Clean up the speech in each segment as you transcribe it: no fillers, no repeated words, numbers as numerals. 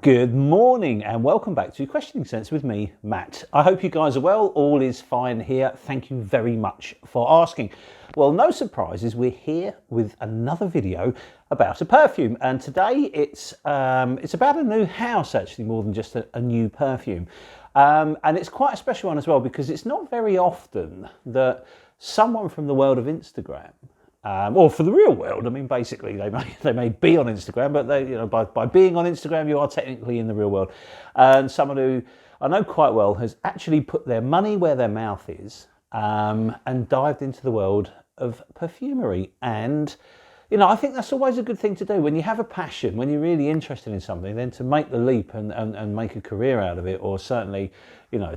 Good morning and welcome back to Questioning Sense with me, Matt. I hope you guys are well. All is fine here. Thank you very much for asking. Well, no surprises. We're here with another video about a perfume, and today it's about a new house, actually, more than just a new perfume. And it's quite a special one as well because it's not very often that someone from the world of Instagram, or for the real world, I mean, basically they may be on Instagram, but they, by being on Instagram, you are technically in the real world. And someone who I know quite well has actually put their money where their mouth is, and dived into the world of perfumery. And I think that's always a good thing to do when you have a passion, when you're really interested in something. Then to make the leap and make a career out of it, or certainly,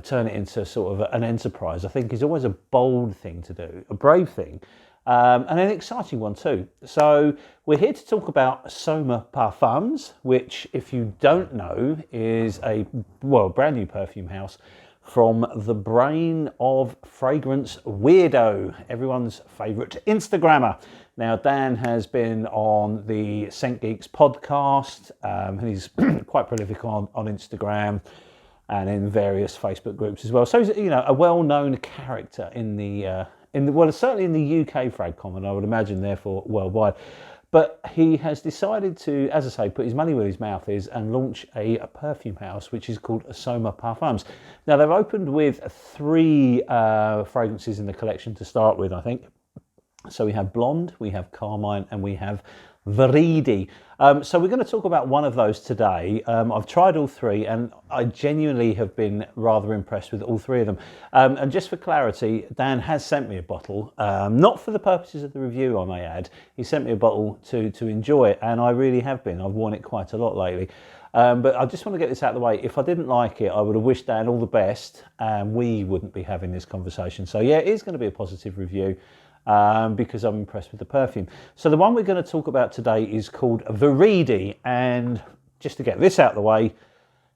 turn it into sort of an enterprise, I think is always a bold thing to do, a brave thing. And an exciting one too. So we're here to talk about Soma Parfums, which, if you don't know, is a brand new perfume house from the brain of fragrance weirdo, everyone's favourite Instagrammer. Now, Dan has been on the Scent Geeks podcast, and he's quite prolific on Instagram and in various Facebook groups as well. So he's a well-known character in the certainly in the UK fragcom, and I would imagine therefore worldwide. But he has decided to, as I say, put his money where his mouth is and launch a perfume house which is called Soma Parfums. Now, they've opened with 3 fragrances in the collection to start with, I think. So we have Blonde, we have Carmine, and we have Viride. So we're going to talk about one of those today. I've tried all 3 and I genuinely have been rather impressed with all 3 of them. And just for clarity, Dan has sent me a bottle, not for the purposes of the review, I may add. He sent me a bottle to enjoy it, and I really have been. I've worn it quite a lot lately. But I just want to get this out of the way. If I didn't like it, I would have wished Dan all the best, and we wouldn't be having this conversation. So yeah, it is going to be a positive review. Because I'm impressed with the perfume. So the one we're going to talk about today is called Viride, and just to get this out of the way,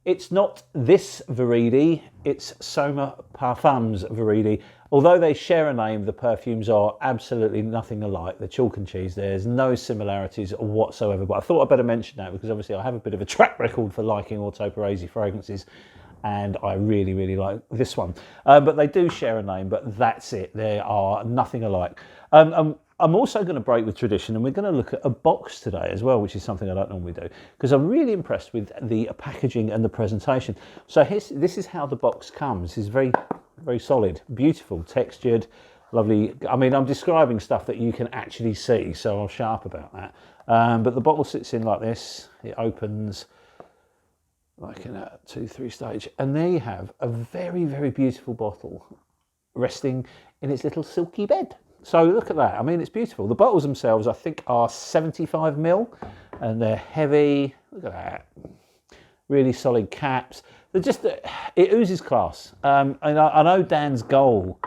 it's not this Viride, it's Soma Parfums Viride. Although they share a name, the perfumes are absolutely nothing alike. They're chalk and cheese. There's no similarities whatsoever, but I thought I'd better mention that because obviously I have a bit of a track record for liking Autoparese fragrances, and I really, really like this one. But they do share a name, but that's it. They are nothing alike. I'm also going to break with tradition, and we're going to look at a box today as well, which is something I don't normally do, because I'm really impressed with the packaging and the presentation. So this is how the box comes. It's very, very solid, beautiful, textured, lovely. I mean, I'm describing stuff that you can actually see, so I'll shut up about that. But the bottle sits in like this. It opens like in a 2-3 stage, and there you have a very, very beautiful bottle resting in its little silky bed. So look at that. I mean, it's beautiful. The bottles themselves, I think, are 75ml, and they're heavy. Look at that. Really solid caps. They're just, it oozes class. And I know Dan's goal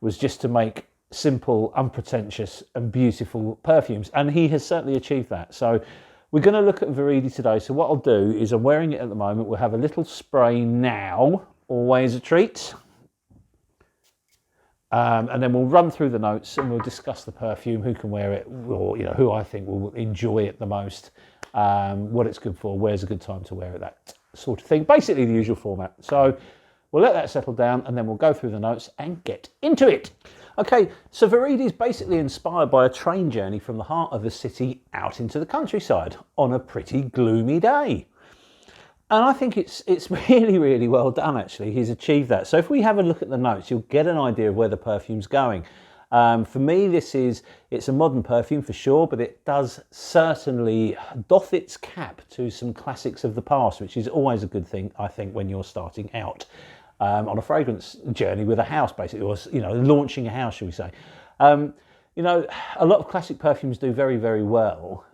was just to make simple, unpretentious and beautiful perfumes, and he has certainly achieved that. So we're going to look at Viride today. So what I'll do is, I'm wearing it at the moment. We'll have a little spray now, always a treat. And then we'll run through the notes and we'll discuss the perfume, who can wear it, or who I think will enjoy it the most, what it's good for, where's a good time to wear it, that sort of thing. Basically the usual format. So we'll let that settle down and then we'll go through the notes and get into it. Okay, so Viride is basically inspired by a train journey from the heart of the city out into the countryside on a pretty gloomy day. And I think it's really, really well done, actually. He's achieved that. So if we have a look at the notes, you'll get an idea of where the perfume's going. For me, it's a modern perfume for sure, but it does certainly doff its cap to some classics of the past, which is always a good thing, I think, when you're starting out on a fragrance journey with a house, basically, or launching a house, shall we say. A lot of classic perfumes do very, very well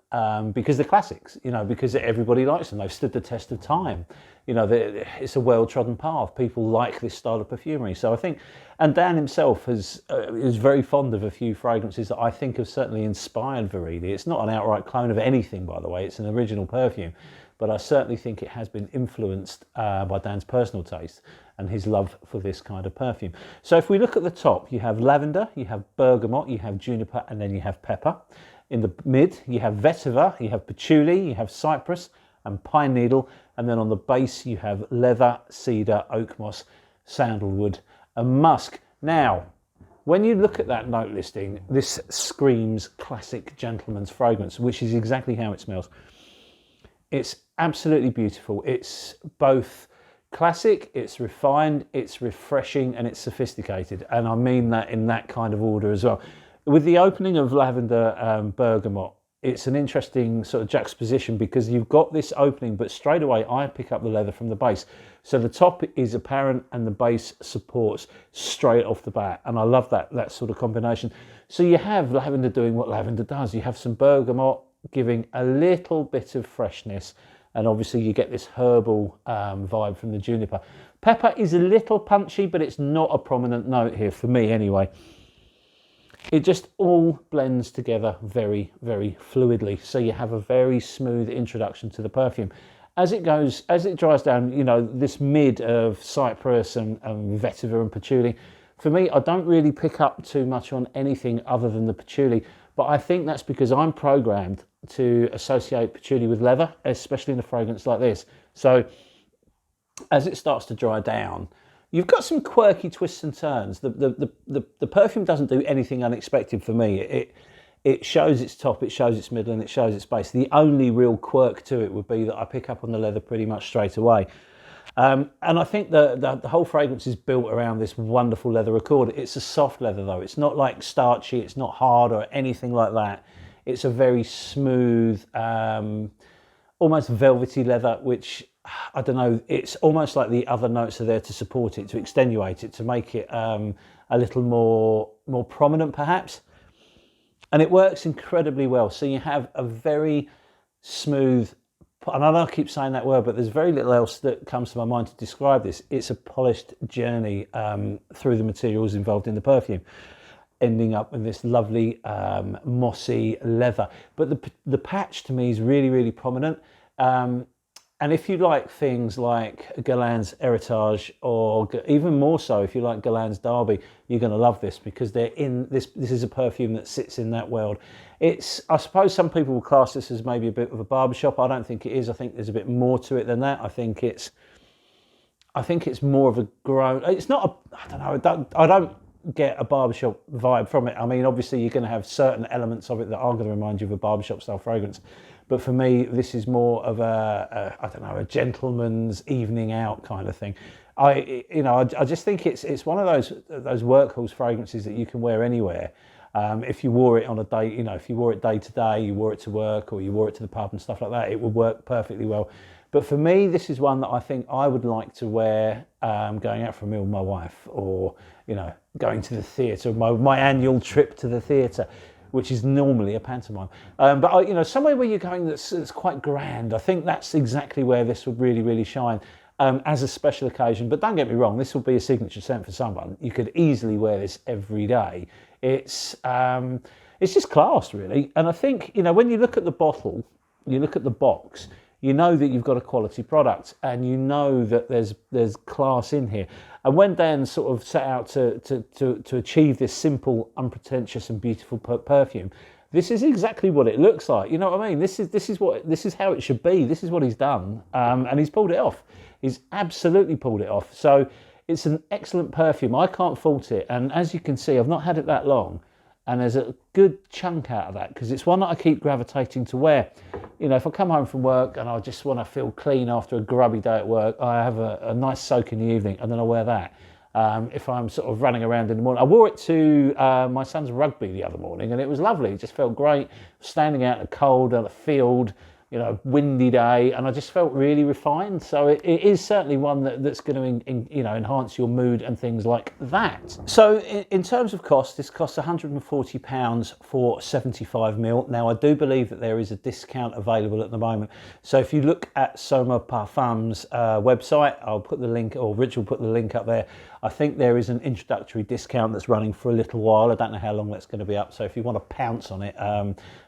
because they're classics, because everybody likes them. They've stood the test of time. It's a well-trodden path. People like this style of perfumery. So I think, and Dan himself is very fond of a few fragrances that I think have certainly inspired Viride. It's not an outright clone of anything, by the way. It's an original perfume, but I certainly think it has been influenced by Dan's personal taste and his love for this kind of perfume. So if we look at the top, you have lavender, you have bergamot, you have juniper, and then you have pepper. In the mid, you have vetiver, you have patchouli, you have cypress, and pine needle. And then on the base, you have leather, cedar, oak moss, sandalwood, and musk. Now, when you look at that note listing, this screams classic gentleman's fragrance, which is exactly how it smells. It's absolutely beautiful. It's both classic, it's refined, it's refreshing, and it's sophisticated. And I mean that in that kind of order as well. With the opening of lavender bergamot, it's an interesting sort of juxtaposition because you've got this opening, but straight away I pick up the leather from the base. So the top is apparent and the base supports straight off the bat. And I love that sort of combination. So you have lavender doing what lavender does. You have some bergamot giving a little bit of freshness. And obviously you get this herbal vibe from the juniper. Pepper is a little punchy, but it's not a prominent note here for me anyway. It just all blends together very, very fluidly. So you have a very smooth introduction to the perfume. As it dries down, you know, this mid of cypress and vetiver and patchouli, for me, I don't really pick up too much on anything other than the patchouli. But I think that's because I'm programmed to associate patchouli with leather, especially in a fragrance like this. So as it starts to dry down, you've got some quirky twists and turns. The perfume doesn't do anything unexpected for me. It shows its top, it shows its middle, and it shows its base. The only real quirk to it would be that I pick up on the leather pretty much straight away. And I think the whole fragrance is built around this wonderful leather accord. It's a soft leather though. It's not like starchy, it's not hard or anything like that. It's a very smooth, almost velvety leather, which, I don't know, it's almost like the other notes are there to support it, to extenuate it, to make it a little more prominent perhaps. And it works incredibly well. So you have a very smooth, and I know I keep saying that word, but there's very little else that comes to my mind to describe this. It's a polished journey through the materials involved in the perfume, ending up with this lovely mossy leather. But the patch to me is really, really prominent. And if you like things like Guerlain's Heritage, or even more so if you like Guerlain's Derby, you're going to love this because they're in this. This is a perfume that sits in that world. It's, I suppose some people will class this as maybe a bit of a barbershop. I don't think it is. I think there's a bit more to it than that. I think it's more of a grown. It's not a. I don't know. I don't get a barbershop vibe from it. I mean, obviously you're going to have certain elements of it that are going to remind you of a barbershop style fragrance. But for me, this is more of I don't know, a gentleman's evening out kind of thing. I just think it's one of those workhorse fragrances that you can wear anywhere. If you wore it on a day, you know, if you wore it day to day, you wore it to work or you wore it to the pub and stuff like that, it would work perfectly well. But for me, this is one that I think I would like to wear going out for a meal with my wife, or, you know, going to the theatre, my annual trip to the theatre, which is normally a pantomime. But you know, somewhere where you're going that's quite grand, I think that's exactly where this would really, really shine as a special occasion. But don't get me wrong, this will be a signature scent for someone. You could easily wear this every day. It's just class, really. And I think, you know, when you look at the bottle, you look at the box, you know that you've got a quality product, and you know that there's class in here. And when Dan sort of set out to achieve this simple, unpretentious, and beautiful perfume, this is exactly what it looks like. You know what I mean? This is how it should be. This is what he's done, and he's pulled it off. He's absolutely pulled it off. So it's an excellent perfume. I can't fault it. And as you can see, I've not had it that long, and there's a good chunk out of that because it's one that I keep gravitating to wear. You know, if I come home from work and I just want to feel clean after a grubby day at work, I have a nice soak in the evening and then I wear that. If I'm sort of running around in the morning, I wore it to my son's rugby the other morning and it was lovely. It just felt great, standing out in the cold on a field, you know, windy day, and I just felt really refined. So it is certainly one that's going to enhance your mood and things like that. So in terms of cost, this costs £140 for 75ml. Now I do believe that there is a discount available at the moment. So if you look at Soma Parfums website, I'll put the link, or Rich will put the link up there. I think there is an introductory discount that's running for a little while. I don't know how long that's going to be up. So if you want to pounce on it,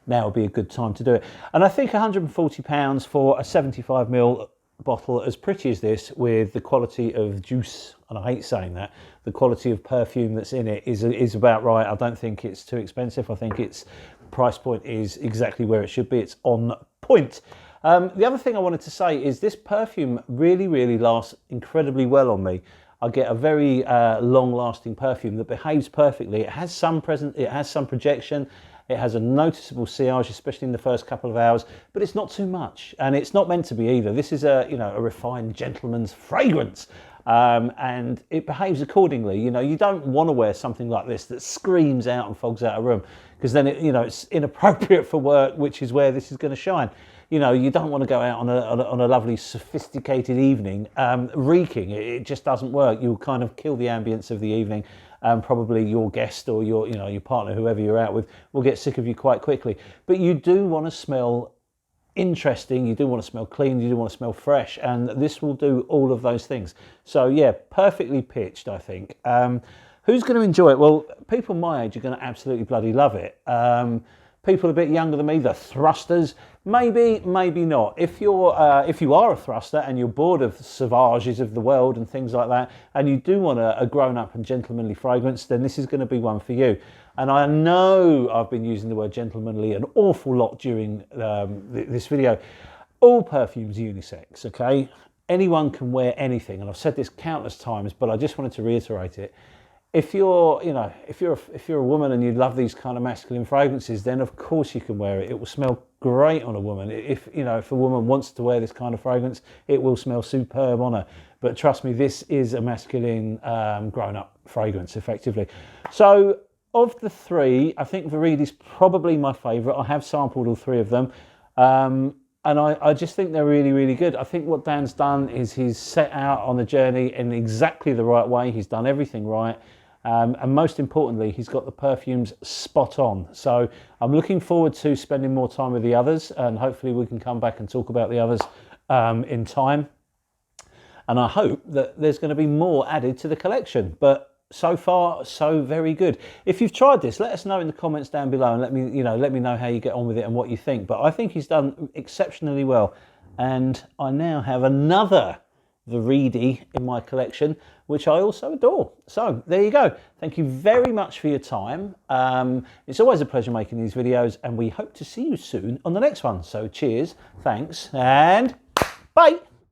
now would be a good time to do it. And I think £140 for a 75ml bottle as pretty as this, with the quality of juice, and I hate saying that, the quality of perfume that's in it is about right. I don't think it's too expensive. I think its price point is exactly where it should be. It's on point. The other thing I wanted to say is this perfume really lasts incredibly well on me. I get a very long-lasting perfume that behaves perfectly. It has some projection. It has a noticeable sillage, especially in the first couple of hours, but it's not too much, and it's not meant to be either. This is a refined gentleman's fragrance, and it behaves accordingly. You don't want to wear something like this that screams out and fogs out a room, because then it's inappropriate for work, which is where this is going to shine. You don't want to go out on a lovely sophisticated evening reeking. It just doesn't work. You'll kind of kill the ambience of the evening. Probably your guest or your partner, whoever you're out with, will get sick of you quite quickly. But you do want to smell interesting, you do want to smell clean, you do want to smell fresh, and this will do all of those things. So yeah, perfectly pitched, I think. Who's going to enjoy it? Well, people my age are going to absolutely bloody love it. People a bit younger than me, the thrusters, maybe not. If you are a thruster and you're bored of sauvages of the world and things like that, and you do want a grown-up and gentlemanly fragrance, then this is going to be one for you. And I know I've been using the word gentlemanly an awful lot during this video. All perfumes unisex, okay? Anyone can wear anything, and I've said this countless times, but I just wanted to reiterate it. If you're a woman and you love these kind of masculine fragrances, then of course you can wear it. It will smell great on a woman. If a woman wants to wear this kind of fragrance, it will smell superb on her. But trust me, this is a masculine grown-up fragrance, effectively. So of the three, I think Viride is probably my favourite. I have sampled all three of them. And I just think they're really good. I think what Dan's done is he's set out on the journey in exactly the right way. He's done everything right. And most importantly, he's got the perfumes spot on. So I'm looking forward to spending more time with the others, and hopefully we can come back and talk about the others in time. And I hope that there's going to be more added to the collection. But so far, so very good. If you've tried this, let us know in the comments down below, and let me know how you get on with it and what you think. But I think he's done exceptionally well. And I now have another Viride in my collection, which I also adore. So there you go. Thank you very much for your time. It's always a pleasure making these videos, and we hope to see you soon on the next one. So cheers, thanks, and bye.